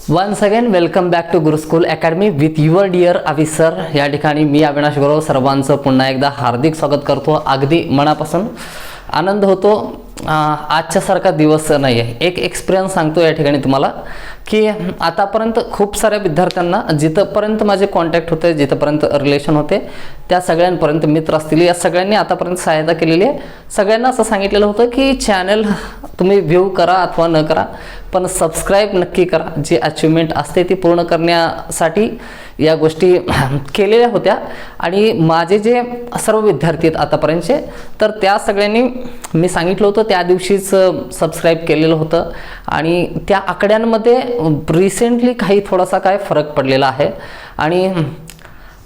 Once again welcome back to Guruschool academy with your dear advisor. या ठिकाणी मी अविनाश गुरव सर्वांचं पुन्हा एकदा हार्दिक स्वागत करतो. अगदी मनापासून आनंद होतो. आजच्यासारखा दिवस नाही आहे. एक एक्सपिरियन्स सांगतो या ठिकाणी तुम्हाला की आतापर्यंत खूप साऱ्या विद्यार्थ्यांना जिथपर्यंत माझे कॉन्टॅक्ट होते, जिथपर्यंत रिलेशन होते, त्या सगळ्यांपर्यंत मित्र असतील, या सगळ्यांनी आतापर्यंत सहायता केलेली आहे. सगळ्यांना असं सांगितलेलं होतं की चॅनल तुम्ही व्ह्यू करा अथवा न करा, पण सबस्क्राईब नक्की करा. जी अचिव्हमेंट असते ती पूर्ण करण्यासाठी या गोष्टी केलेल्या होत्या. आणि माझे जे सर्व विद्यार्थी आहेत आतापर्यंतचे, तर त्या सगळ्यांनी मी सांगितलं होतं त्या दिवशीच सबस्क्राईब केलेलं होतं. आणि त्या आकड्यांमध्ये रिसेंटली काही थोडासा काय फरक पडलेला आहे. आणि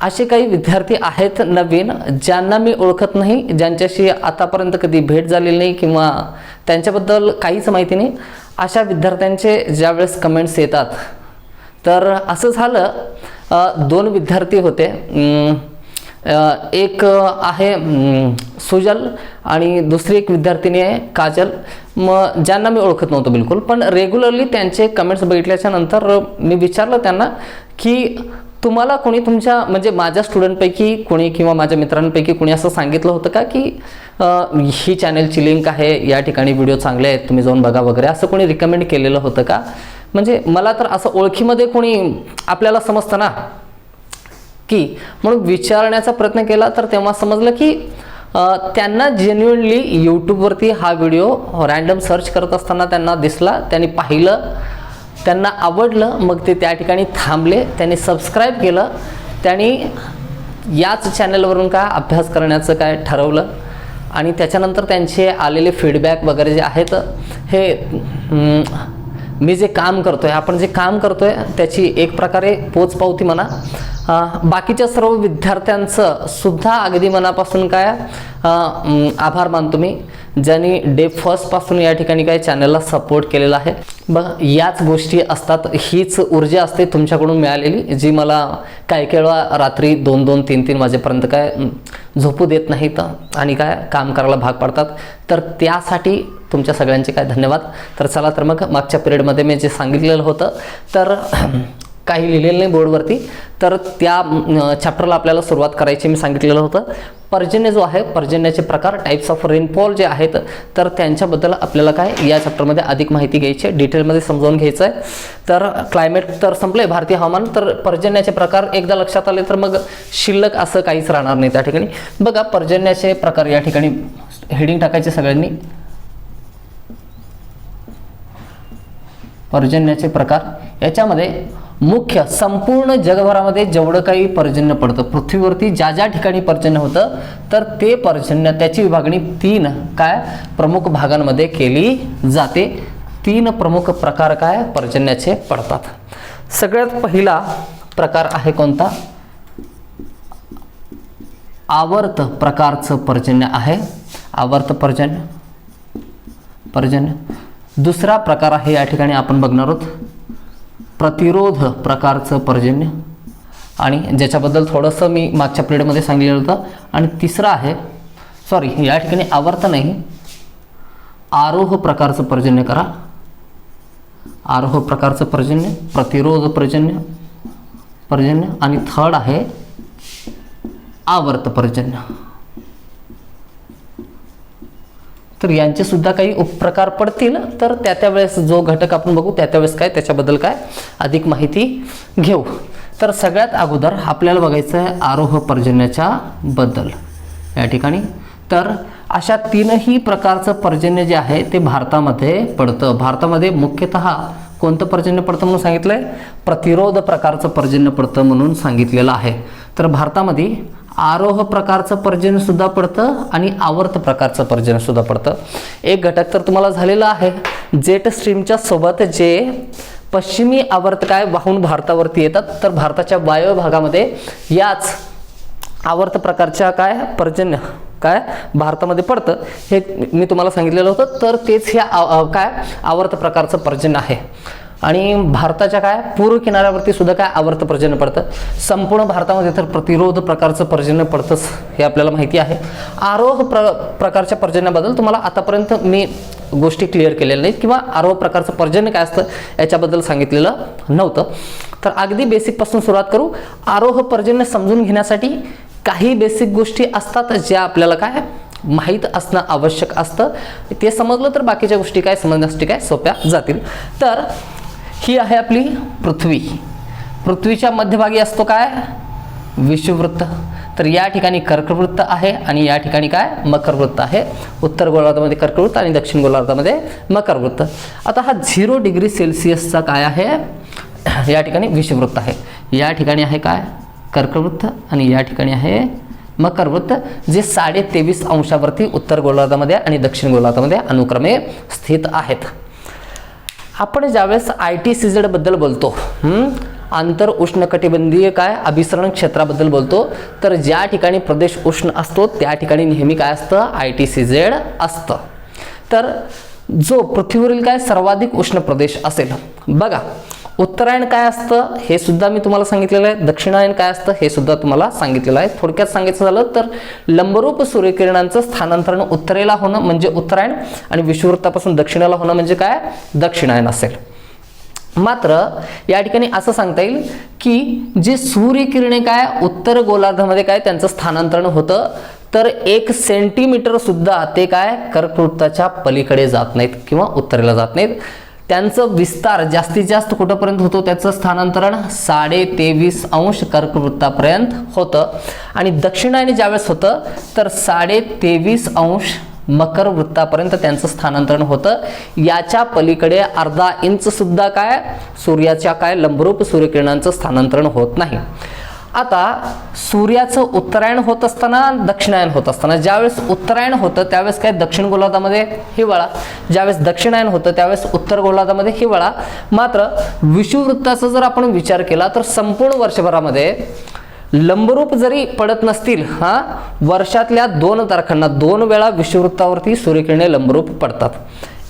असे काही विद्यार्थी आहेत नवीन, ज्यांना मी ओळखत नाही, ज्यांच्याशी आतापर्यंत कधी भेट झालेली नाही किंवा त्यांच्याबद्दल काहीच माहिती नाही. अशा विद्यार्थ्यांचे ज्यावेळेस कमेंट्स येतात, तर असं झालं, दोन विद्यार्थी होते. एक आहे सुजल आणि दुसरी एक विद्यार्थिनी आहे काजल. मग ज्यांना मी ओळखत नव्हतो बिलकुल, पण रेग्युलरली त्यांचे कमेंट्स बघितल्याच्या नंतर मी विचारलं त्यांना की तुम्हाला कोणी तुमच्या म्हणजे माझ्या स्टुडंटपैकी कोणी किंवा माझ्या मित्रांपैकी कोणी असं सांगितलं होतं का की ही चॅनलची लिंक आहे, या ठिकाणी व्हिडिओ चांगले आहेत, तुम्ही जाऊन बघा वगैरे, असं कोणी रिकमेंड केलेलं होतं का? म्हणजे मला तर असं ओळखीमध्ये कोणी आपल्याला समजतं ना की, म्हणून विचारण्याचा प्रयत्न केला. तर तेव्हा समजलं की त्यांना जेन्युइनली यूट्यूबवरती हा व्हिडिओ रँडम सर्च करत असताना त्यांना दिसला, त्यांनी पाहिलं, त्यांना आवडलं. मग ते त्या ठिकाणी थांबले, त्यांनी सबस्क्राईब केलं, त्यांनी याच चॅनलवरून काय अभ्यास करण्याचं काय ठरवलं. आणि त्याच्यानंतर त्यांचे आलेले फीडबॅक वगैरे जे आहेत, हे मी जे काम करतोय, आपण जे काम करतोय त्याची एक प्रकारे पोचपावती म्हणा. बाकीच्या सर्व विद्यार्थ्यांचं सुद्धा अगदी मनापासून काय आभार मानतो मी, ज्यांनी डे फर्स्टपासून या ठिकाणी काय चॅनलला सपोर्ट केलेला आहे. याच गोष्टी असतात, हीच ऊर्जा असते तुमच्याकडून मिळालेली, जी मला काही वेळा रात्री 2-2, 3-3 वाजेपर्यंत काय झोपू देत नाहीत आणि काय काम करायला भाग पाडतात. तर त्यासाठी तुमच्या सगळ्यांचे काय धन्यवाद. तर चला, तर मग मागच्या पिरियडमध्ये मी जे सांगितलेलं होतं, तर काही लिहिलेलं नाही बोर्डवरती, तर त्या चॅप्टरला आपल्याला सुरुवात करायची मी सांगितलेलं होतं. पर्जन्य जो आहे, पर्जन्याचे प्रकार, टाईप्स ऑफ रेनफॉल जे आहेत, तर त्यांच्याबद्दल आपल्याला काय या चॅप्टरमध्ये अधिक माहिती घ्यायची आहे, डिटेलमध्ये समजावून घ्यायचं आहे. तर क्लायमेट तर संपले, भारतीय हवामान, तर पर्जन्याचे प्रकार एकदा लक्षात आले तर मग शिल्लक असं काहीच राहणार नाही त्या ठिकाणी. बघा, पर्जन्याचे प्रकार या ठिकाणी हेडिंग टाकायचे सगळ्यांनी. पर्जन्याचे प्रकार, याच्यामध्ये मुख्य संपूर्ण जगभरामध्ये जेवढं काही पर्जन्य पडतं, पृथ्वीवरती ज्या ज्या ठिकाणी पर्जन्य होतं, तर ते पर्जन्य, त्याची विभागणी 3 काय प्रमुख भागांमध्ये केली जाते. 3 प्रमुख प्रकार काय पर्जन्याचे पडतात. सगळ्यात पहिला प्रकार आहे कोणता? आवर्त प्रकारचं पर्जन्य आहे. आवर्त पर्जन्य. दुसरा प्रकार आहे या ठिकाणी आपण बघणार आहोत प्रतिरोध प्रकारचं पर्जन्य, आणि ज्याच्याबद्दल थोडंसं मी मागच्या पिरियडमध्ये सांगितलेलं होतं. आणि तिसरा आहे, सॉरी, या ठिकाणी आवर्त नाही, आरोह प्रकारचं पर्जन्य करा. आरोह प्रकारचं पर्जन्य, प्रतिरोध पर्जन्य, आणि थर्ड आहे आवर्त पर्जन्य. तर यांचे सुद्धा काही उपप्रकार पडतील, तर त्या वेळेस जो घटक आपण बघू त्यावेळेस काय त्याच्याबद्दल काय अधिक माहिती घेऊ. तर सगळ्यात अगोदर आपल्याला बघायचं आहे आरोह पर्जन्याच्या बद्दल या ठिकाणी. तर अशा 3ही प्रकारचं पर्जन्य जे आहे ते भारतामध्ये पडतं. भारतामध्ये मुख्यतः कोणतं पर्जन्य पडतं म्हणून सांगितलं आहे? प्रतिरोध प्रकारचं पर्जन्य पडतं म्हणून सांगितलेलं आहे. तर भारतामध्ये आरोह प्रकारचं पर्जन्य सुद्धा पडतं आणि आवर्त प्रकारचं पर्जन्य सुद्धा पडतं. एक घटक तर तुम्हाला झालेला आहे, जेट स्ट्रीमच्या सोबत जे पश्चिमी आवर्त काय वाहून भारतावरती येतात, तर भारताच्या वायव्य भागामध्ये याच आवर्त प्रकारच्या काय पर्जन्य काय भारतामध्ये पडतं, हे मी तुम्हाला सांगितलेलं होतं. तर तेच हे काय आवर्त प्रकारचं पर्जन्य आहे. आणि भारताच्या काय पूर्व किनाऱ्यावरती सुद्धा काय आवर्त पर्जन्य पडतं. संपूर्ण भारतामध्ये तर प्रतिरोध प्रकारचं पर्जन्य पडतंच हे आपल्याला माहिती आहे. आरोह प्रकारच्या पर्जन्याबद्दल तुम्हाला आतापर्यंत मी गोष्टी क्लिअर केलेल्या नाहीत किंवा आरोह प्रकारचं पर्जन्य काय असतं याच्याबद्दल सांगितलेलं नव्हतं. तर अगदी बेसिकपासून सुरुवात करू. आरोह पर्जन्य समजून घेण्यासाठी काही बेसिक गोष्टी असतात ज्या आपल्याला काय माहीत असणं आवश्यक असतं. ते समजलं तर बाकीच्या गोष्टी काय समजण्यासाठी काय सोप्या जातील. तर ही आहे आपली पृथ्वी. पृथ्वीच्या मध्यभागी असतो काय विषुववृत्त. तर या ठिकाणी कर्कवृत्त आहे आणि या ठिकाणी काय मकरवृत्त आहे. उत्तर गोलार्धामध्ये कर्कवृत्त आणि दक्षिण गोलार्धामध्ये मकरवृत्त. आता हा 0 डिग्री सेल्सिअसचा काय आहे या ठिकाणी विषुववृत्त आहे. या ठिकाणी आहे काय कर्कवृत्त आणि या ठिकाणी आहे मकरवृत्त, जे 23.5 अंशावरती उत्तर गोलार्धामध्ये आणि दक्षिण गोलार्धामध्ये अनुक्रमे स्थित आहेत. आपण ज्यावेळेस ITCZ बद्दल बोलतो, आंतर उष्णकटिबंधीय काय अभिसरण क्षेत्राबद्दल बोलतो, तर ज्या ठिकाणी प्रदेश उष्ण असतो त्या ठिकाणी नेहमी काय असतं ITCZ असतं. तर जो पृथ्वीवरील काय सर्वाधिक उष्ण प्रदेश असेल, बघा उत्तरायण काय असतं हे सुद्धा मी तुम्हाला सांगितलेलं आहे. दक्षिणायन काय असतं हे सुद्धा तुम्हाला सांगितलेलं आहे. थोडक्यात सांगायचं झालं तर लंबरूप सूर्यकिरणांचं स्थानांतरण उत्तरेला होणं म्हणजे उत्तरायण आणि विषुववृत्तापासून दक्षिणेला होणं म्हणजे काय दक्षिणायन असेल. मात्र या ठिकाणी असं सांगता येईल की जे सूर्यकिरणे काय उत्तर गोलार्धामध्ये काय त्यांचं स्थानांतरण होतं, तर 1 सेंटीमीटर सुद्धा ते काय कर्कवृत्ताच्या पलीकडे जात नाहीत किंवा उत्तरेला जात नाहीत. त्यांचं विस्तार जास्तीत जास्त कुठंपर्यंत होतो, त्याचं स्थानांतरण 23.5 अंश कर्कवृत्तापर्यंत होतं. आणि दक्षिणायने ज्यावेळेस होतं तर 23.5 अंश मकर वृत्तापर्यंत त्यांचं स्थानांतरण होतं. याच्या पलीकडे अर्धा इंच सुद्धा काय सूर्याच्या काय लंबरूप सूर्यकिरणांचं स्थानांतरण होत नाही. आता सूर्याचं उत्तरायण होत असताना दक्षिणायन होत असताना ज्यावेळेस उत्तरायण होतं त्यावेळेस काय दक्षिण गोलार्धामध्ये हिवाळा, ज्यावेळेस दक्षिणायन होतं त्यावेळेस उत्तर गोलार्धामध्ये हिवाळा. मात्र विषुववृत्ताचा जर आपण विचार केला तर संपूर्ण वर्षभरामध्ये लंबरूप जरी पडत नसतील, वर्षातल्या 2 तारखांना 2 वेळा विषुववृत्तावरती सूर्यकिरणे लंबरूप पडतात.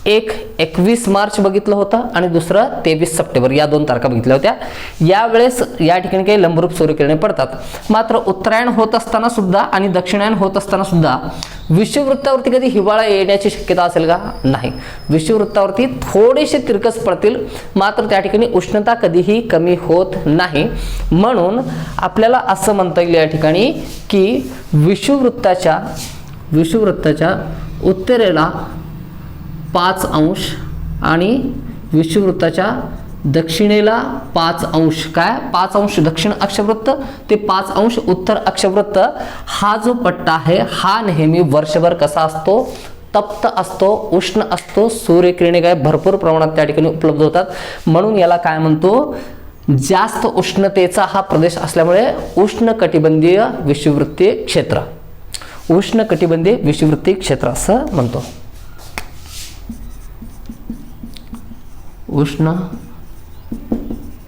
एक 21 मार्च बघितलं होतं आणि दुसरं 23 सप्टेंबर या 2 तारखा बघितल्या होत्या. यावेळेस या ठिकाणी काही लंबरूप सूर्यकिरणे पडतात. मात्र उत्तरायण होत असताना सुद्धा आणि दक्षिणायन होत असताना सुद्धा विषुववृत्तावरती कधी हिवाळा येण्याची शक्यता असेल का? नाही. विषुववृत्तावरती थोडेसे तिरकस पडतील, मात्र त्या ठिकाणी उष्णता कधीही कमी होत नाही. म्हणून आपल्याला असं म्हणता येईल या ठिकाणी की विषुववृत्ताच्या उत्तरेला 5 अंश आणि विषुववृत्ताच्या दक्षिणेला 5 अंश काय 5 अंश दक्षिण अक्षवृत्त ते 5 अंश उत्तर अक्षवृत्त. हा जो पट्टा आहे हा नेहमी वर्षभर कसा असतो तप्त असतो, उष्ण असतो. सूर्यकिरणे काय भरपूर प्रमाणात त्या ठिकाणी उपलब्ध होतात. म्हणून याला काय म्हणतो जास्त उष्णतेचा हा प्रदेश असल्यामुळे उष्णकटिबंधीय विषुववृत्तीय क्षेत्र, उष्णकटिबंधीय विषुववृत्तीय क्षेत्र असं म्हणतो. उष्ण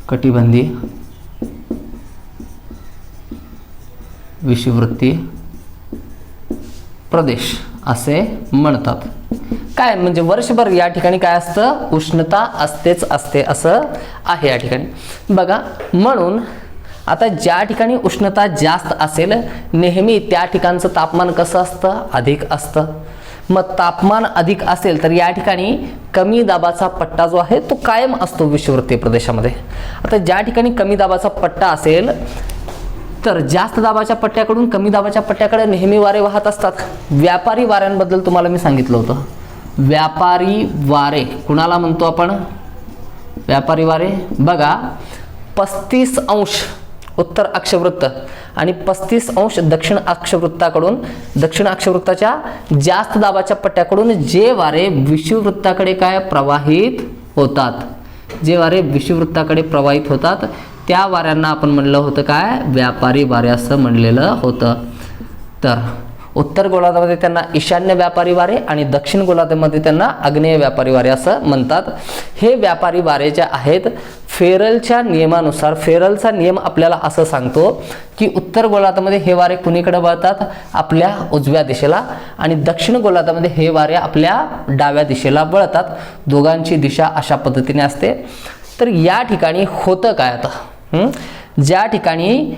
कटिबंधीय विषुववृत्तीय प्रदेश असे म्हणतात. काय म्हणजे वर्षभर या ठिकाणी काय असतं उष्णता असतेच असते असं आहे या ठिकाणी बघा. म्हणून आता ज्या ठिकाणी उष्णता जास्त असेल नेहमी त्या ठिकाणचं तापमान कसं असतं अधिक असतं. मग तापमान अधिक असेल तर या ठिकाणी कमी दाबाचा पट्टा जो आहे तो कायम असतो विषुववृत्तीय प्रदेशामध्ये. आता ज्या ठिकाणी कमी दाबाचा पट्टा असेल तर जास्त दाबाच्या पट्ट्याकडून कमी दाबाच्या पट्ट्याकडे नेहमी वारे वाहत असतात. व्यापारी वाऱ्यांबद्दल तुम्हाला मी सांगितलं होतं. व्यापारी वारे कुणाला म्हणतो आपण व्यापारी वारे बघा 35 अंश उत्तर अक्षवृत्त आणि 35 अंश दक्षिण अक्षवृत्ताकडून दक्षिण अक्षवृत्ताच्या जास्त दाबाच्या पट्ट्याकडून जे वारे विषुववृत्ताकडे काय प्रवाहित होतात, जे वारे विषुववृत्ताकडे प्रवाहित होतात त्या वाऱ्यांना आपण म्हणलं होतं काय व्यापारी वारे असं म्हणलेलं होतं. तर उत्तर गोलार्धामध्ये त्यांना ईशान्य व्यापारी वारे आणि दक्षिण गोलार्धामध्ये त्यांना आग्नेय व्यापारी वारे असं म्हणतात. हे व्यापारी वारे जे आहेत फेरलच्या नियमानुसार, फेरलचा नियम आपल्याला असं सांगतो की उत्तर गोलार्धामध्ये हे वारे कुणीकडे वळतात आपल्या उजव्या दिशेला आणि दक्षिण गोलार्धामध्ये हे वारे आपल्या डाव्या दिशेला वळतात. दोघांची दिशा अशा पद्धतीने असते. तर या ठिकाणी होतं काय आता, ज्या ठिकाणी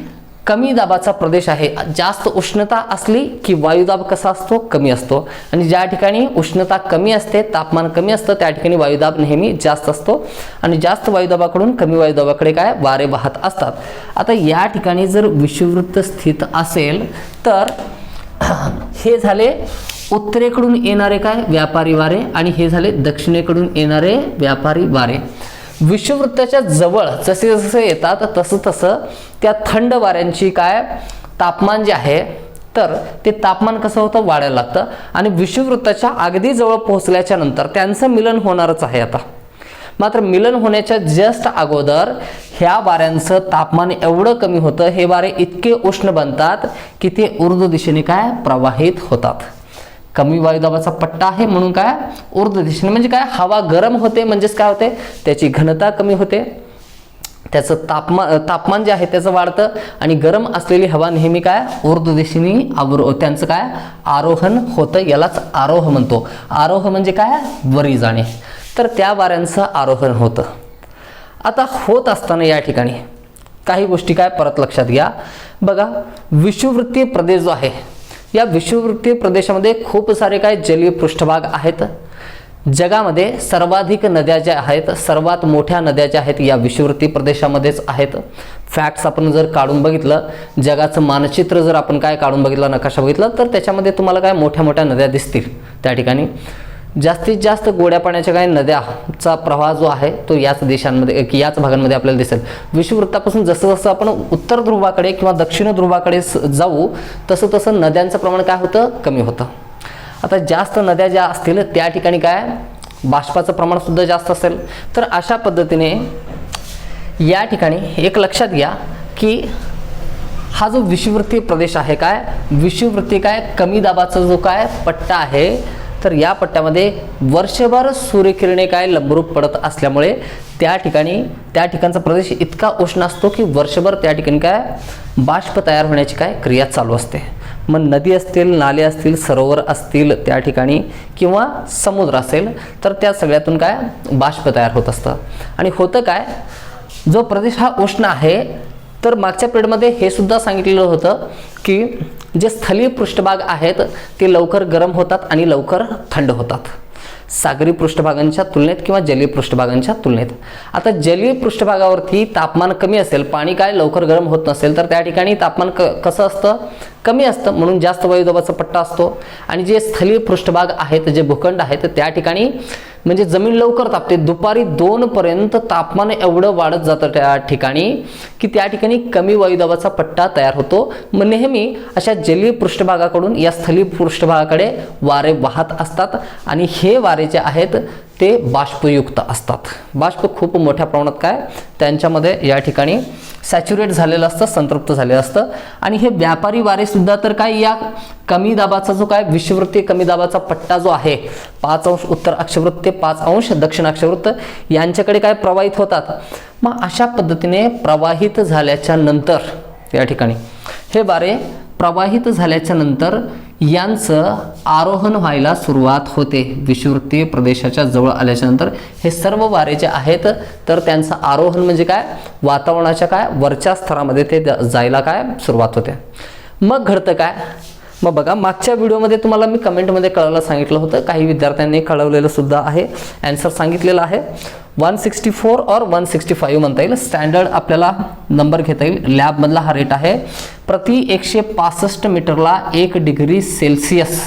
कमी दाबाचा प्रदेश आहे, जास्त उष्णता असली की वायुदाब कसा असतो, कमी असतो, आणि ज्या ठिकाणी उष्णता कमी असते, तापमान कमी असतं, त्या ठिकाणी वायुदाब नेहमी जास्त असतो, आणि जास्त वायुदाबाकडून कमी वायुदाबाकडे काय वारे वाहत असतात. आता या ठिकाणी जर विषुववृत्त स्थित असेल तर हे झाले उत्तरेकडून येणारे काय व्यापारी वारे, आणि हे झाले दक्षिणेकडून येणारे व्यापारी वारे. विषुववृत्ताच्या जवळ जसे जसे येतात तसं तसं त्या थंड वाऱ्यांची काय तापमान जे आहे, तर ते तापमान कसं होतं, वाढायला लागतं, आणि विषुववृत्ताच्या अगदी जवळ पोहोचल्याच्या नंतर त्यांचं मिलन होणारच आहे. आता मात्र मिलन होण्याच्या जस्ट अगोदर ह्या वाऱ्यांचं तापमान एवढं कमी होतं, हे वारे इतके उष्ण बनतात की ते ऊर्ध्व दिशेने काय प्रवाहित होतात. कमी वायुदाबाचा पट्टा आहे म्हणून काय ऊर्ध्व दिशेने, म्हणजे काय हवा गरम होते, म्हणजेच काय होते, त्याची घनता कमी होते, त्याचं तापमान जे आहे त्याचं वाढतं, आणि गरम असलेली हवा नेहमी काय ऊर्ध्व दिशेने त्यांचं काय आरोहण होतं. यालाच आरोह म्हणतो. आरोह म्हणजे काय वरी जाणे, तर त्या वाऱ्यांचं आरोहण होतं. आता होत असताना या ठिकाणी काही गोष्टी काय परत लक्षात घ्या. बघा, विषुववृत्तीय प्रदेश जो आहे, या विषुववृत्तीय प्रदेशामध्ये खूप सारे काय जलीय पृष्ठभाग आहेत. जगामध्ये सर्वाधिक नद्या ज्या आहेत, सर्वात मोठ्या नद्या ज्या आहेत, या विषुववृत्तीय प्रदेशामध्येच आहेत. फॅक्ट्स आपण जर काढून बघितलं, जगाचं मानचित्र जर आपण काय काढून बघितलं, नकाशा बघितला, तर त्याच्यामध्ये तुम्हाला काय मोठ्या मोठ्या नद्या दिसतील. त्या ठिकाणी जास्तीत जास्त गोड्या पाण्याच्या काही नद्याचा प्रवाह जो आहे तो याच देशांमध्ये, याच भागांमध्ये आपल्याला दिसेल. विषुववृत्तापासून जसं जसं आपण उत्तर ध्रुवाकडे किंवा दक्षिण ध्रुवाकडे जाऊ तसं तसं नद्यांचं प्रमाण काय होतं, कमी होतं. आता जास्त नद्या ज्या असतील त्या ठिकाणी काय बाष्पाचं प्रमाण सुद्धा जास्त असेल. तर अशा पद्धतीने या ठिकाणी एक लक्षात घ्या की हा जो विषुववृत्तीय प्रदेश आहे, काय विषुववृत्तीय काय कमी दाबाचा जो काय पट्टा आहे, तर या पट्ट्यामध्ये वर्षभर सूर्यकिरणे काय लंबरूप पडत असल्यामुळे त्या ठिकाणचा प्रदेश इतका उष्ण असतो की वर्षभर त्या ठिकाणी काय बाष्प तयार होण्याची काय क्रिया चालू असते. मग नदी असतील, नाले असतील, सरोवर असतील त्या ठिकाणी, किंवा समुद्र असेल, तर त्या सगळ्यातून काय बाष्प तयार होत असतं. आणि होतं काय, जो प्रदेश हा उष्ण आहे, तर मागच्या पिरियडमध्ये हे सुद्धा सांगितलेलं होतं की जे स्थलीय पृष्ठभाग आहेत ते लवकर गरम होतात आणि लवकर थंड होतात, सागरी पृष्ठभागांच्या तुलनेत किंवा जलीय पृष्ठभागांच्या तुलनेत. आता जलीय पृष्ठभागावरती तापमान कमी असेल, पाणी काय लवकर गरम होत नसेल, तर त्या ठिकाणी तापमान कसं असतं, कमी असतं, म्हणून जास्त वायुदाबाचा पट्टा असतो. आणि जे स्थलीय पृष्ठभाग आहेत, जे भूखंड आहेत, त्या ठिकाणी म्हणजे जमीन लवकर तापते, दुपारी 2 पर्यंत तापमान एवढं वाढत जातं त्या ठिकाणी की त्या ठिकाणी कमी वायुदाबाचा पट्टा तयार होतो. मग नेहमी अशा जलीय पृष्ठभागाकडून या स्थलीय पृष्ठभागाकडे वारे वाहत असतात, आणि हे वारे जे आहेत ते बाष्पयुक्त असतात. बाष्प खूप मोठ्या प्रमाणात काय त्यांच्यामध्ये या ठिकाणी सॅच्युरेट झालेलं असतं, संतृप्त झालेलं असतं. आणि हे व्यापारी वारे सुद्धा तर काय या कमी दाबाचा जो काय विषुववृत्तीय कमी दाबाचा पट्टा जो आहे, 5 अंश उत्तर अक्षवृत्त ते 5 अंश दक्षिण अक्षवृत्त यांच्याकडे काय प्रवाहित होतात. मग अशा पद्धतीने प्रवाहित झाल्याच्या नंतर या ठिकाणी हे वारे प्रवाहित झाल्याच्या नंतर यांचं आरोहण व्हायला सुरुवात होते. विषुववृत्तीय प्रदेशाच्या जवळ आल्याच्या नंतर हे सर्व वारे जे आहेत तर त्यांचं आरोहण म्हणजे काय वातावरणाच्या काय वरच्या स्तरामध्ये ते जायला काय सुरुवात होते. मग घडतं काय, मग बघा मागच्या व्हिडिओमध्ये तुम्हाला मी कमेंटमध्ये कळवायला सांगितलं होतं, काही विद्यार्थ्यांनी कळवलेलं सुद्धा आहे, ॲन्सर सांगितलेलं आहे. 164 और 165 म्हणता येईल, स्टँडर्ड आपल्याला नंबर घेता येईल. लॅबमधला हा रेट आहे प्रति 165 मीटरला 1 डिग्री सेल्सिअस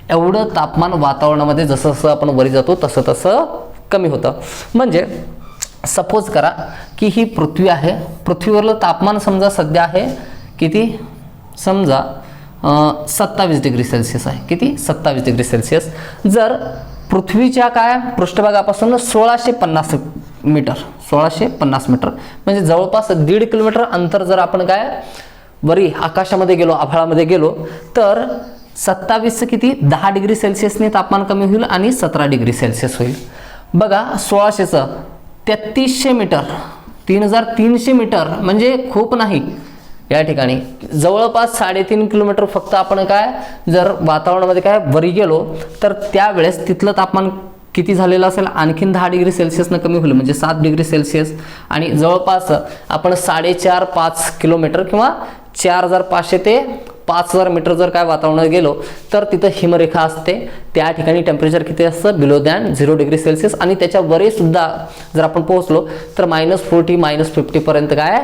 एवढं तापमान वातावरणामध्ये जसं जसं आपण वरी जातो तसं तसं कमी होतं. म्हणजे सपोज करा की ही पृथ्वी आहे, पृथ्वीवरलं तापमान समजा सध्या आहे किती, समजा 27 डिग्री सेल्सिअस आहे. किती, 27 डिग्री सेल्सिअस. जर पृथ्वीच्या काय पृष्ठभागापासून 1650 मीटर म्हणजे जवळपास 1.5 किलोमीटर अंतर जर आपण काय वरी आकाशामध्ये गेलो, आभाळामध्ये गेलो, तर 27 किती 10 डिग्री सेल्सिअसने तापमान कमी होईल आणि 17 डिग्री सेल्सिअस होईल. बघा 1600चं 3300 मीटर 3300 मीटर म्हणजे खूप नाही. या ठिकाणी जवळपास 3.5 किलोमीटर फक्त आपण काय जर वातावरणामध्ये काय वरी गेलो तर त्यावेळेस तिथलं तापमान किती झालेलं असेल, आणखीन 10 डिग्री सेल्सिअसनं कमी होईल म्हणजे 7 डिग्री सेल्सिअस, आणि जवळपास आपण 4.5-5 किलोमीटर किंवा 4,500 ते 5,000 मीटर जर काय वातावरणात गेलो तर तिथं हिमरेखा असते. त्या ठिकाणी टेम्परेचर किती असतं, बिलो दॅन 0 डिग्री सेल्सिअस, आणि त्याच्या वरही सुद्धा जर आपण पोहोचलो तर -40 -50 पर्यंत काय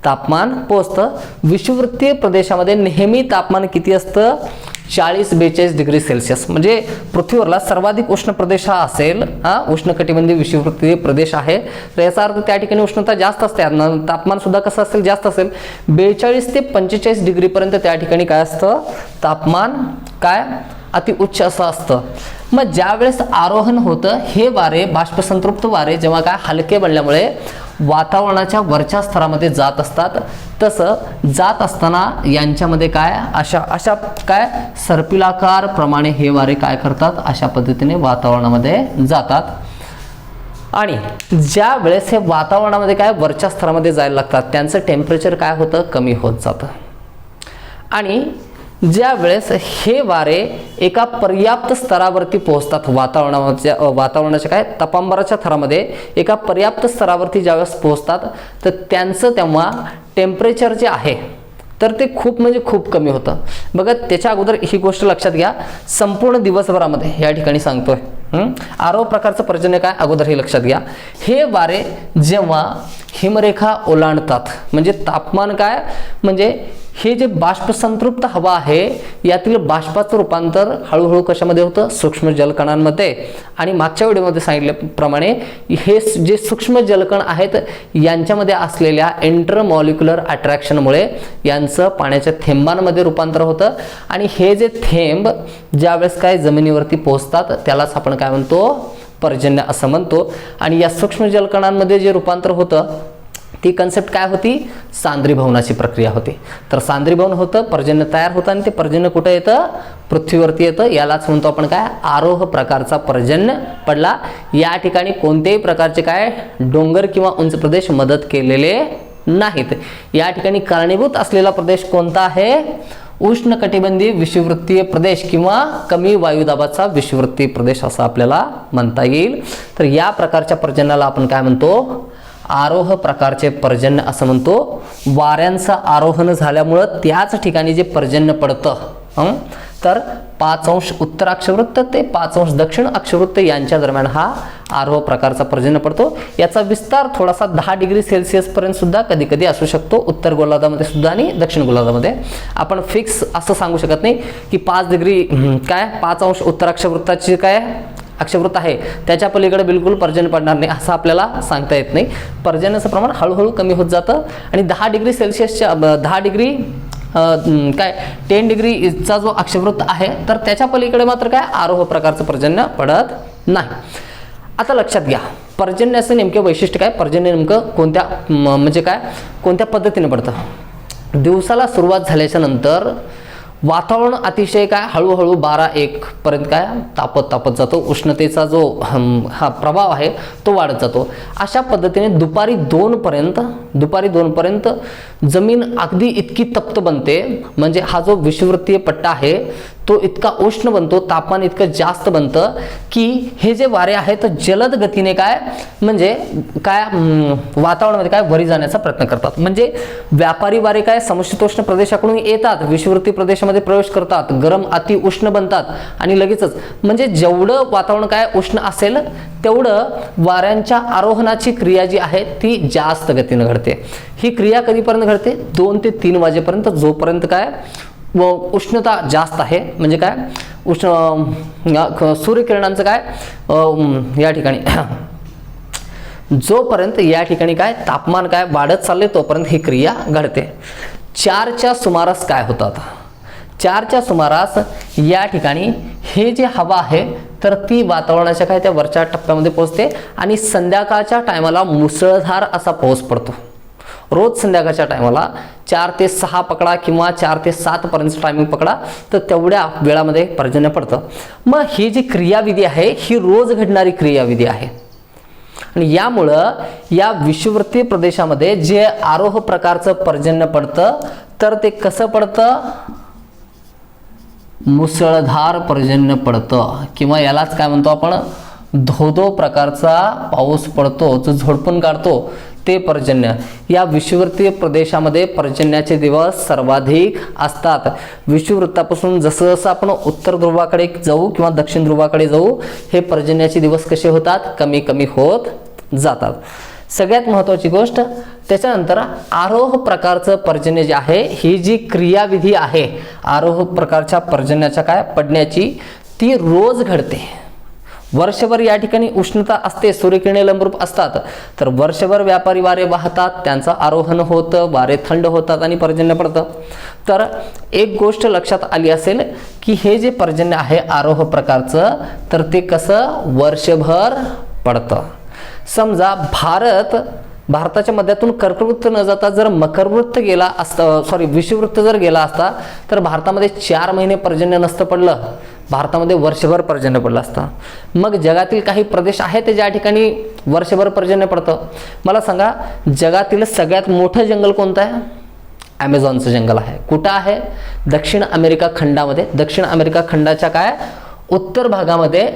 तापमान पोहोचतं. विषुववृत्तीय प्रदेशामध्ये नेहमी तापमान किती असतं, 40-42 डिग्री सेल्सिअस, म्हणजे पृथ्वीवरला सर्वाधिक उष्ण प्रदेश हा असेल, उष्णकटिबंधीय विषुववृत्तीय प्रदेश आहे. तर याचा अर्थ त्या ठिकाणी उष्णता जास्त असते, तापमान सुद्धा कसं असेल, जास्त असेल. 42 ते 45 डिग्री पर्यंत त्या ठिकाणी काय असतं, तापमान काय अति उच्च असं असतं. मग ज्यावेळेस आरोहण होतं, हे वारे बाष्पसंतृप्त वारे जेव्हा काय हलके बनल्यामुळे वातावरणाच्या वरच्या स्तरामध्ये जात असतात, तसं जात असताना यांच्यामध्ये काय अशा काय सर्पिलाकार प्रमाणे हे वारे काय करतात, अशा पद्धतीने वातावरणामध्ये जातात. आणि ज्या वेळेस हे वातावरणामध्ये काय वरच्या स्तरामध्ये जायला लागतात, त्यांचं टेम्परेचर काय होतं, कमी होत जातं. आणि ज्या वेळेस हे वारे एका पर्याप्त स्तरावरती पोहोचतात, वातावरणाच्या काय तापांबराच्या थरामध्ये एका पर्याप्त स्तरावरती ज्यावेळेस पोहोचतात, तर त्यांचं तेव्हा टेम्परेचर जे आहे तर ते खूप म्हणजे खूप कमी होतं. बघा, त्याच्या अगोदर ही गोष्ट लक्षात घ्या, संपूर्ण दिवसभरामध्ये या ठिकाणी सांगतोय आरोह प्रकारचं पर्जन्य काय, अगोदर हे लक्षात घ्या. हे वारे जेव्हा हिमरेखा ओलांडतात म्हणजे तापमान काय, म्हणजे हे जे बाष्पसंतृप्त हवा आहे यातील बाष्पाचं रूपांतर हळूहळू कशामध्ये होतं, सूक्ष्म जलकणांमध्ये. आणि मागच्या व्हिडिओमध्ये सांगितल्याप्रमाणे हे जे सूक्ष्म जलकण आहेत यांच्यामध्ये असलेल्या इंटरमॉलिक्युलर अट्रॅक्शनमुळे यांचं पाण्याच्या थेंबांमध्ये रूपांतर होतं. आणि हे जे थेंब ज्यावेळेस काय जमिनीवरती पोहोचतात त्यालाच आपण काय म्हणतो, पर्जन्य असं म्हणतो. आणि या सूक्ष्म जलकणांमध्ये जे रूपांतर होतं ती कन्सेप्ट काय होती, सांद्रीभवनाची प्रक्रिया होती. तर सांद्रीभवन होतं, पर्जन्य तयार होतं, आणि ते पर्जन्य कुठं येतं, पृथ्वीवरती येतं. यालाच म्हणतो आपण काय, आरोह प्रकारचा पर्जन्य पडला. या ठिकाणी कोणत्याही प्रकारचे काय डोंगर किंवा उंच प्रदेश मदत केलेले नाहीत. या ठिकाणी कारणीभूत असलेला प्रदेश कोणता आहे, उष्णकटिबंधीय विषुववृत्तीय प्रदेश किंवा कमी वायुदाबाचा विषुववृत्तीय प्रदेश असं आपल्याला म्हणता येईल. तर या प्रकारच्या पर्जन्याला आपण काय म्हणतो, आरोह प्रकारचे पर्जन्य असं म्हणतो. वाऱ्यांचं आरोहण झाल्यामुळं त्याच ठिकाणी जे पर्जन्य पडतं, तर 5 अंश उत्तर अक्षवृत्त ते 5 अंश दक्षिण अक्षवृत्त यांच्या दरम्यान हा आरोह प्रकारचा पर्जन्य पडतो. याचा विस्तार थोडासा 10 डिग्री सेल्सिअस पर्यंत सुद्धा कधी कधी असू शकतो, उत्तर गोलार्धामध्ये सुद्धा आणि दक्षिण गोलार्धामध्ये. आपण फिक्स असं सांगू शकत नाही की 5 डिग्री काय 5 अंश उत्तर अक्षवृत्ताची काय अक्षवृत्त आहे त्याच्या पलीकडे बिलकुल पर्जन्य पडणार नाही असं आपल्याला सांगता येत नाही. पर्जन्याचं प्रमाण हळूहळू कमी होत जातं. आणि 10 डिग्री सेल्सिअसच्या 10 डिग्री काय 10 डिग्रीचा जो अक्षवृत्त आहे तर त्याच्या पलीकडे मात्र काय आरोह प्रकारचं पर्जन्य पडत नाही. आता लक्षात घ्या, पर्जन्याचं नेमके वैशिष्ट्य काय, पर्जन्य नेमकं कोणत्या म्हणजे काय कोणत्या पद्धतीने पडतं. दिवसाला सुरुवात झाल्याच्या नंतर वातावरण अतिशय काय हळूहळू 12-1 पर्यंत काय तापत जातो. उष्णतेचा जो हा प्रभाव आहे तो वाढत जातो. अशा पद्धतीने दुपारी 2 पर्यंत जमीन अगदी इतकी तप्त बनते, म्हणजे हा जो विषुववृत्तीय पट्टा आहे तो इतका उष्ण बनतो, तापमान इतकं जास्त बनतं की हे जे वारे आहेत जलद गतीने काय म्हणजे काय वातावरणामध्ये काय वरी जाण्याचा प्रयत्न करतात. म्हणजे व्यापारी वारे काय समशीतोष्ण प्रदेशाकडून येतात, विषुववृत्तीय प्रदेशामध्ये प्रवेश करतात, गरम अति उष्ण बनतात आणि लगेचच म्हणजे जेवढं वातावरण काय उष्ण असेल तेवढं वाऱ्यांच्या आरोहणाची क्रिया जी आहे ती जास्त गतीने घडते. ही क्रिया कधीपर्यंत घडते, 2 ते 3 वाजेपर्यंत, जोपर्यंत काय उष्णता जास्त आहे म्हणजे काय सूर्यकिरणांचं काय या ठिकाणी जोपर्यंत या ठिकाणी काय तापमान काय वाढत चालले तोपर्यंत ही क्रिया घडते. 4च्या सुमारास काय होतात, 4च्या सुमारास या ठिकाणी हे जे हवा आहे तर ती वातावरणाच्या काय त्या वरच्या टप्प्यामध्ये पोहोचते आणि संध्याकाळच्या टायमाला मुसळधार असा पाऊस पडतो. रोज संध्याकाळच्या टायमाला 4 ते 6 पकडा किंवा 4 ते 7 पर्यंत टायमिंग पकडा तर तेवढ्या वेळामध्ये पर्जन्य पडतं. मग ही जी क्रियाविधी आहे ही रोज घडणारी क्रियाविधी आहे आणि यामुळं या विषुववृत्तीय प्रदेशामध्ये जे आरोह प्रकारचं पर्जन्य पडतं तर ते कसं पडतं, मुसळधार पर्जन्य पडतं किंवा यालाच काय म्हणतो आपण धो प्रकारचा पाऊस पडतो, जो झोडपून काढतो ते पर्जन्य. या विषुववृत्तीय प्रदेशामध्ये पर्जन्याचे दिवस सर्वाधिक असतात. विषुववृत्तापासून जसं जसं आपण उत्तर ध्रुवाकडे जाऊ किंवा दक्षिण ध्रुवाकडे जाऊ, हे पर्जन्याचे दिवस कसे होतात, कमी कमी होत जातात. सगळ्यात महत्त्वाची गोष्ट, त्याच्यानंतर आरोह प्रकारचं पर्जन्य जे आहे, ही जी क्रियाविधी आहे आरोह प्रकारच्या पर्जन्याच्या काय पडण्याची, ती रोज घडते. वर्षभर या ठिकाणी उष्णता असते, सूर्यकिरणे लंबरूप असतात, तर वर्षभर व्यापारी वारे वाहतात, त्यांचं आरोहण होतं, वारे थंड होतात आणि पर्जन्य पडतं. तर एक गोष्ट लक्षात आली असेल की हे जे पर्जन्य आहे आरोह प्रकारचं, तर ते कसं वर्षभर पडतं. समजा भारताच्या मध्यातून कर्कवृत्त न जाता जर मकरवृत्त गेला असता, विषुववृत्त जर गेला असता, तर भारतामध्ये 4 महिने पर्जन्य नसतं पडलं, भारतामध्ये वर्षभर पर्जन्य पडलं असतं. मग जगातील काही प्रदेश आहेत ज्या ठिकाणी वर्षभर पर्जन्य पडतं. मला सांगा, जगातील सगळ्यात मोठं जंगल कोणतं आहे? ॲमेझॉनचं जंगल आहे. कुठं आहे? दक्षिण अमेरिका खंडामध्ये. दक्षिण अमेरिका खंडाच्या काय उत्तर भागामध्ये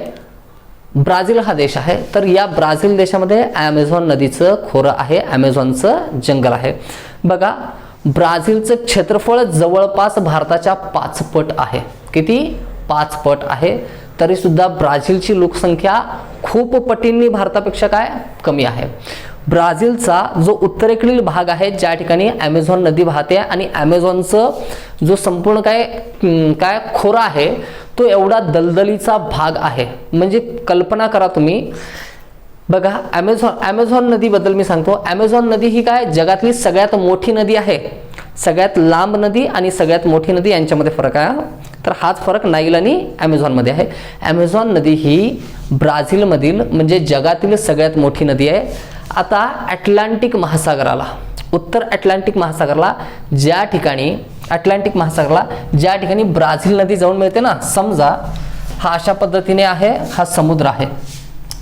ब्राझील हा देश आहे. तर या ब्राझील देशामध्ये ॲमेझॉन नदीचं खोरं आहे, ॲमेझॉनचं जंगल आहे. बघा, ब्राझीलचं क्षेत्रफळ जवळपास भारताच्या 5 पट आहे. किती? 5 पट आहे. तरी सुद्धा ब्राझीलची लोकसंख्या खूप पटींनी भारतापेक्षा काय कमी आहे. ब्राझीलचा जो उत्तरेकडील भाग आहे, ज्या ठिकाणी ॲमेझॉन नदी वाहते आणि ॲमेझॉनचं जो संपूर्ण काय खोरा आहे, तो एवढा दलदलीचा भाग आहे. म्हणजे कल्पना करा तुम्ही. बघा, ॲमेझॉन नदीबद्दल मी सांगतो. ॲमेझॉन नदी ही काय जगातली सगळ्यात मोठी नदी आहे. सगळ्यात लांब नदी आणि सगळ्यात मोठी नदी यांच्यामध्ये फरक आहे. तर हाच फरक नाईल आणि ॲमेझॉनमध्ये आहे. ॲमेझॉन नदी ही ब्राझीलमधील म्हणजे जगातील सगळ्यात मोठी नदी आहे. आता अटलांटिक महासागराला, उत्तर अटलांटिक महासागराला ज्या ठिकाणी ब्राझील नदी जाऊन मिळते ना, समजा हा अशा पद्धतीने आहे, हा समुद्र आहे,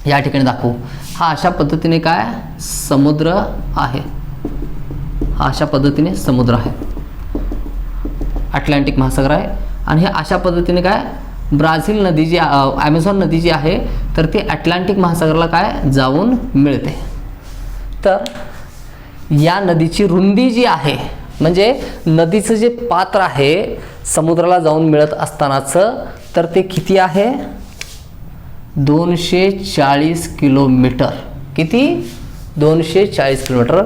या ठिकाणी दाखवू, हा अशा पद्धतीने काय समुद्र आहे, हा अशा पद्धतीने समुद्र आहे, अटलांटिक महासागर आहे. आणि हे अशा पद्धतीने काय ब्राझील नदी जी ॲमेझॉन नदी जी आहे, तर ती अटलांटिक महासागराला काय जाऊन मिळते. तर या नदीची रुंदी जी आहे, म्हणजे नदीचं जे पात्र आहे समुद्राला जाऊन मिळत असतानाचं, तर ते किती आहे? 240 किलोमीटर. किती? 240 किलोमीटर.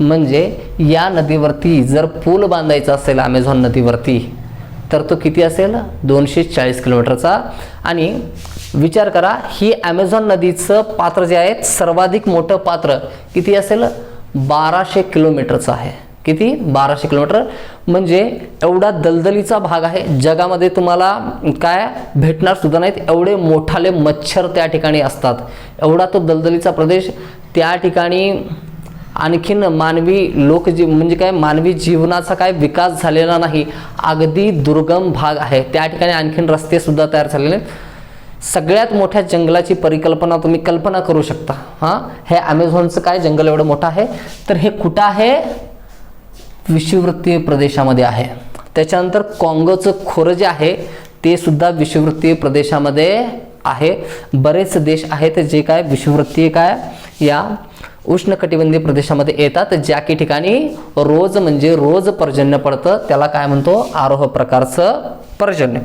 म्हणजे या नदीवरती जर पूल बांधायचा असेल ॲमेझॉन नदीवरती, तर तो किती असेल? 240 किलोमीटरचा. आणि विचार करा, ही ॲमेझॉन नदीचं पात्र जे आहे सर्वाधिक मोठं पात्र किती असेल? 1200 किलोमीटरचं आहे. किती? 1200 किलोमीटर. म्हणजे एवढा दलदलीचा भाग आहे. जगामध्ये तुम्हाला काय भेटणार सुद्धा नाहीत एवढे मोठाले मच्छर त्या ठिकाणी असतात. एवढा तो दलदलीचा प्रदेश. त्या ठिकाणी आणखीन म्हणजे काय मानवी जीवनाचा काय विकास झालेला नाही. अगदी दुर्गम भाग आहे. त्या ठिकाणी आणखीन रस्ते सुद्धा तयार झालेले. सगळ्यात मोठ्या जंगलाची परिकल्पना तुम्ही कल्पना करू शकता. हे ॲमेझॉनचं काय जंगल एवढं मोठं आहे. तर हे कुठं आहे? विषुववृत्तीय प्रदेशामध्ये आहे. त्याच्यानंतर काँगोचं खोरं जे आहे ते सुद्धा विषुववृत्तीय प्रदेशामध्ये आहे. बरेच देश आहेत जे काय विषुववृत्तीय काय या उष्णकटिबंधीय प्रदेशामध्ये येतात, ज्या की ठिकाणी रोज पर्जन्य पडतं. त्याला काय म्हणतो? आरोह प्रकारचं पर्जन्य.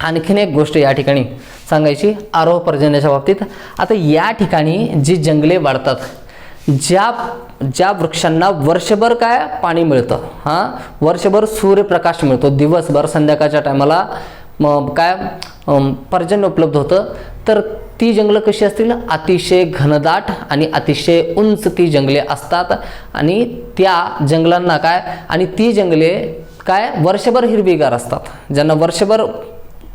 आणखीन एक गोष्ट या ठिकाणी सांगायची आरोह पर्जन्याच्या बाबतीत. आता या ठिकाणी जी जंगले वाढतात, ज्या वृक्षांना वर्षभर काय पाणी मिळतं, वर्षभर सूर्यप्रकाश मिळतो, दिवसभर संध्याकाळच्या टायमाला काय पर्जन्य उपलब्ध होतं, तर ती जंगलं कशी असतील? अतिशय घनदाट आणि अतिशय उंच ती जंगले असतात. आणि त्या जंगलांना काय, आणि ती जंगले काय वर्षभर हिरवीगार असतात. ज्यांना वर्षभर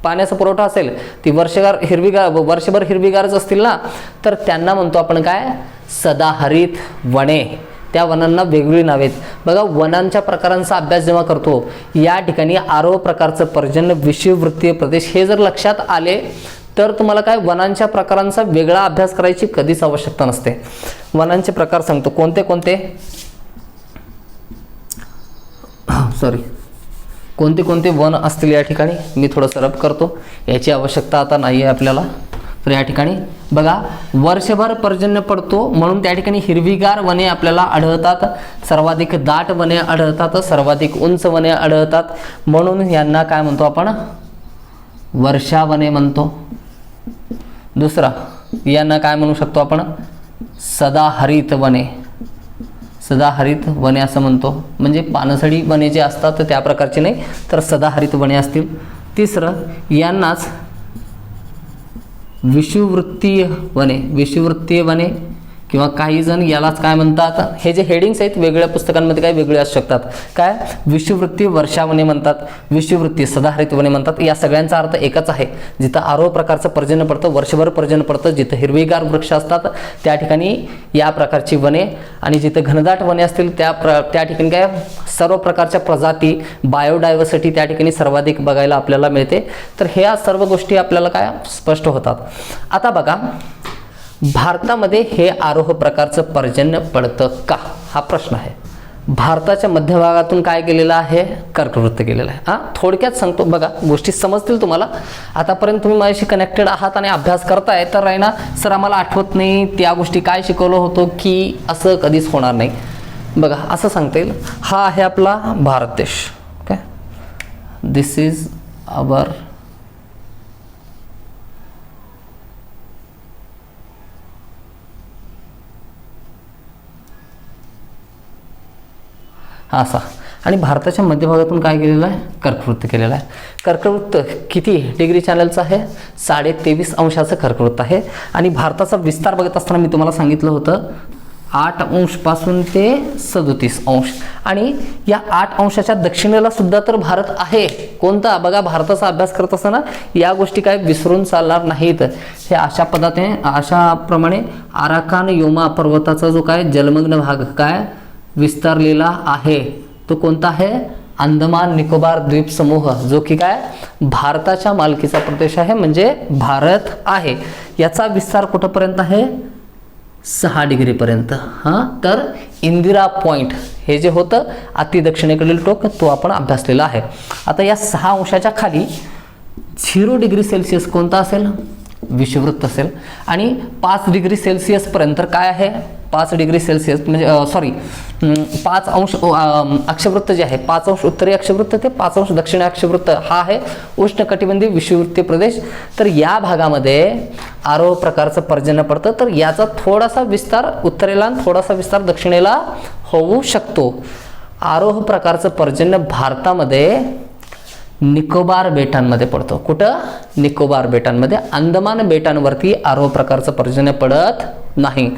पाण्याचा पुरवठा असेल, ती वर्षभर हिरवीगारच असतील ना, तर त्यांना म्हणतो आपण काय? सदाहरित वने. त्या वनांना वेगवेगळी नावे आहेत. बघा, वनांच्या प्रकारांचा अभ्यास जेव्हा करतो, या ठिकाणी आरोह प्रकारचं पर्जन्य, विषुववृत्तीय प्रदेश हे जर लक्षात आले, तर तुम्हाला काय वनांच्या प्रकारांचा वेगळा अभ्यास करायची कधीच आवश्यकता नसते. वनांचे प्रकार सांगतो कोणते कोणते वन असतील या ठिकाणी. मी थोडंसं रब करतो, याची आवश्यकता आता नाही आहे आपल्याला. तर या ठिकाणी बघा वर्षभर पर्जन्य पडतो म्हणून त्या ठिकाणी हिरवीगार वने आपल्याला आढळतात, सर्वाधिक दाट वने आढळतात, सर्वाधिक उंच वने आढळतात, म्हणून यांना काय म्हणतो आपण, वर्षावने म्हणतो. दुसरा यांना काय म्हणू शकतो आपण, सदाहरित वने, सदाहरित वने असं म्हणतो, म्हणजे पानसडी वने जे असतात त्या प्रकारचे नाही तर सदाहरित वने असतील. तिसरं यांनाच विषुववृत्तीय वने, विषुववृत्तीय वने किंवा काही जण यालाच काय म्हणतात, हे जे हेडिंग्स आहेत वेगळ्या पुस्तकांमध्ये काय वेगळे असू शकतात, काय विषुववृत्तीय वर्षावने म्हणतात, विषुववृत्तीय सदाहरित वने म्हणतात. या सगळ्यांचा अर्थ एकच आहे, जिथं आरोह प्रकारचं पर्जन्य पडतं, वर्षभर पर्जन्य पडतं, जिथं हिरवीगार वृक्ष असतात त्या ठिकाणी या प्रकारची वने, आणि जिथं घनदाट वने असतील त्या ठिकाणी काय सर्व प्रकारच्या प्रजाती, बायोडायव्हर्सिटी त्या ठिकाणी सर्वाधिक बघायला आपल्याला मिळते. तर ह्या सर्व गोष्टी आपल्याला काय स्पष्ट होतात. आता बघा भारतामध्ये हे आरोह प्रकारचं पर्जन्य पडतं का, हा प्रश्न आहे. भारताच्या मध्यभागातून काय केलेलं आहे, कर्कवृत्त केलेलं आहे. थोडक्यात सांगतो बघा, गोष्टी समजतील तुम्हाला. आतापर्यंत तुम्ही माझ्याशी कनेक्टेड आहात आणि अभ्यास करताय तर आहे ना, सर आम्हाला आठवत नाही त्या गोष्टी काय शिकवलं होतं की, असं कधीच होणार नाही. बघा असं सांगता येईल, हा आहे आपला भारत देश. ओके, दिस इज आवर असा, आणि भारताच्या मध्यभागातून काय केलेलं आहे, कर्कवृत्त केलेलं आहे. कर्कवृत्त किती डिग्री चॅनलचं आहे, 23.5 अंशाचं कर्कवृत्त आहे. आणि भारताचा विस्तार बघत असताना मी तुम्हाला सांगितलं होतं 8 अंशपासून ते 37 अंश, आणि या 8 अंशाच्या दक्षिणेला सुद्धा तर भारत आहे. कोणता, बघा भारताचा अभ्यास करत असताना या गोष्टी काय विसरून चालणार नाहीत. हे अशाप्रमाणे आराकान योमा पर्वताचा जो काय जलमग्न भाग काय विस्तारलेला आहे तो कोणता आहे, अंदमान निकोबार द्वीप समूह, जो की काय भारताच्या मालकीचा प्रदेश आहे, म्हणजे भारत आहे. याचा विस्तार कुठपर्यंत आहे, 6 डिग्रीपर्यंत. तर इंदिरा पॉइंट हे जे होतं अति दक्षिणेकडील टोक, तो आपण अभ्यासलेला आहे. आता या 6 अंशाच्या खाली 0 डिग्री सेल्सिअस कोणता असेल, विषुववृत्त असेल. आणि 5 डिग्री सेल्सिअस पर्यंत काय आहे, 5 डिग्री सेल्सिअस म्हणजे 5 अंश अक्षवृत्त जे आहे, 5 अंश उत्तरी अक्षवृत्त ते 5 अंश दक्षिणी अक्षवृत्त, हा आहे उष्णकटिबंधीय विषुववृत्तीय प्रदेश. तर या भागामध्ये आरोह प्रकारचं पर्जन्य पडतं. तर याचा थोडासा विस्तार उत्तरेला आणि थोडासा विस्तार दक्षिणेला होऊ शकतो. आरोह प्रकारचं पर्जन्य भारतामध्ये निकोबार बेटांमध्ये पडतो. कुठं, निकोबार बेटांमध्ये. अंदमान बेटांवरती आरोह प्रकारचं पर्जन्य पडत नाही.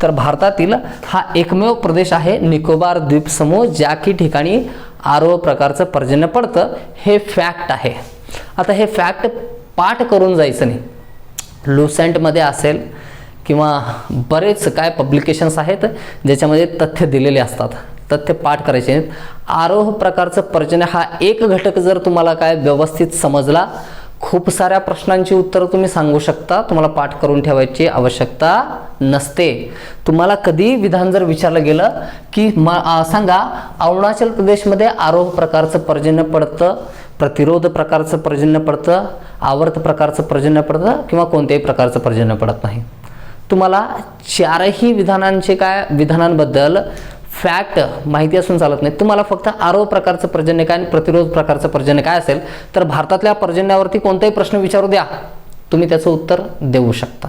तर भारतातील हा एकमेव प्रदेश आहे निकोबार द्वीप समूह ज्या की ठिकाणी आरोह प्रकारचं पर्जन्य पडतं. हे फॅक्ट आहे. आता हे फॅक्ट पाठ करून जायचं नाही. लुसेंटमध्ये असेल किंवा बरेच काय पब्लिकेशन्स आहेत ज्याच्यामध्ये तथ्य दिलेले असतात, तथ्य पाठ करायचे आहेत. आरोह प्रकारचं पर्जन्य हा एक घटक जर तुम्हाला काय व्यवस्थित समजला, खूप साऱ्या प्रश्नांची उत्तरं तुम्ही सांगू शकता. तुम्हाला पाठ करून ठेवायची आवश्यकता नसते. तुम्हाला कधी विधान जर विचारलं गेलं की सांगा अरुणाचल प्रदेशमध्ये आरोह प्रकारचं पर्जन्य पडतं, प्रतिरोध प्रकारचं पर्जन्य पडतं, आवर्त प्रकारचं पर्जन्य पडतं किंवा कोणत्याही प्रकारचं पर्जन्य पडत नाही, तुम्हाला चारही विधानांबद्दल फॅक्ट माहिती असून चालत नाही. तुम्हाला फक्त आरोह प्रकारचं पर्जन्य काय आणि प्रतिरोध प्रकारचं पर्जन्य काय असेल तर भारतातल्या पर्जन्यावरती कोणताही प्रश्न विचारू द्या, तुम्ही त्याचं उत्तर देऊ शकता.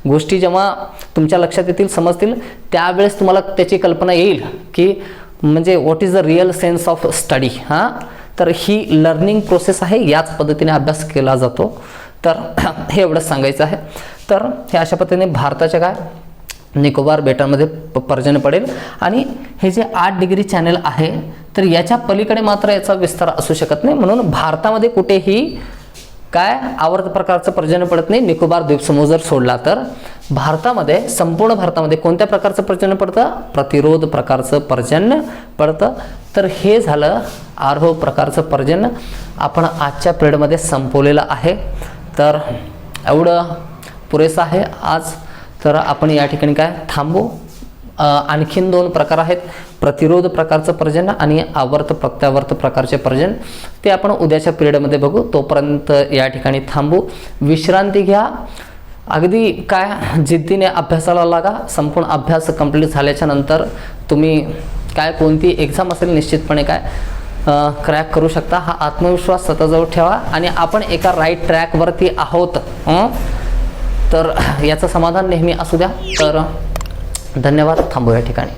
गोष्टी जेव्हा तुमच्या लक्षात येतील, समजतील, त्यावेळेस तुम्हाला त्याची कल्पना येईल की म्हणजे what is the real sense of study. तर ही लर्निंग प्रोसेस आहे, याच पद्धतीने अभ्यास केला जातो. तर हे एवढंच सांगायचं आहे. तर हे अशा पद्धतीने भारताच्या काय निकोबार बेटांमध्ये पर्जन्य पडेल. आणि हे जे 8 डिग्री चॅनल आहे तर याच्या पलीकडे मात्र याचा विस्तार असू शकत नाही. म्हणून भारतामध्ये कुठेही काय आवर्त प्रकारचं पर्जन्य पडत नाही. निकोबार द्वीपसमूह जर सोडला तर भारतामध्ये, संपूर्ण भारतामध्ये कोणत्या प्रकारचं पर्जन्य पडतं, प्रतिरोध प्रकारचं पर्जन्य पडतं. तर हे झालं आरोह प्रकारचं पर्जन्य. आपण आजच्या पिरियडमध्ये संपवलेलं आहे. तर एवढं पुरेसं आहे आज. तर आपण या ठिकाणी काय थांबू. आणखीन 2 प्रकार आहेत, प्रतिरोध प्रकारचं पर्जन्य आणि आवर्त प्रत्यावर्त प्रकारचे पर्जन्य. ते आपण उद्याच्या पिरियडमध्ये बघू. तोपर्यंत या ठिकाणी थांबू, विश्रांती घ्या. अगदी काय जिद्दीने अभ्यासाला लागा. संपूर्ण अभ्यास कंप्लीट झाल्याच्या नंतर तुम्ही काय कोणती एक्झाम असेल निश्चितपणे काय क्रॅक करू शकता. हा आत्मविश्वास स्वतःजवळ ठेवा आणि आपण एका राईट ट्रॅकवरती आहोत तर याचं समाधान नेहमी असू द्या. तर धन्यवाद. थांबू या ठिकाणी.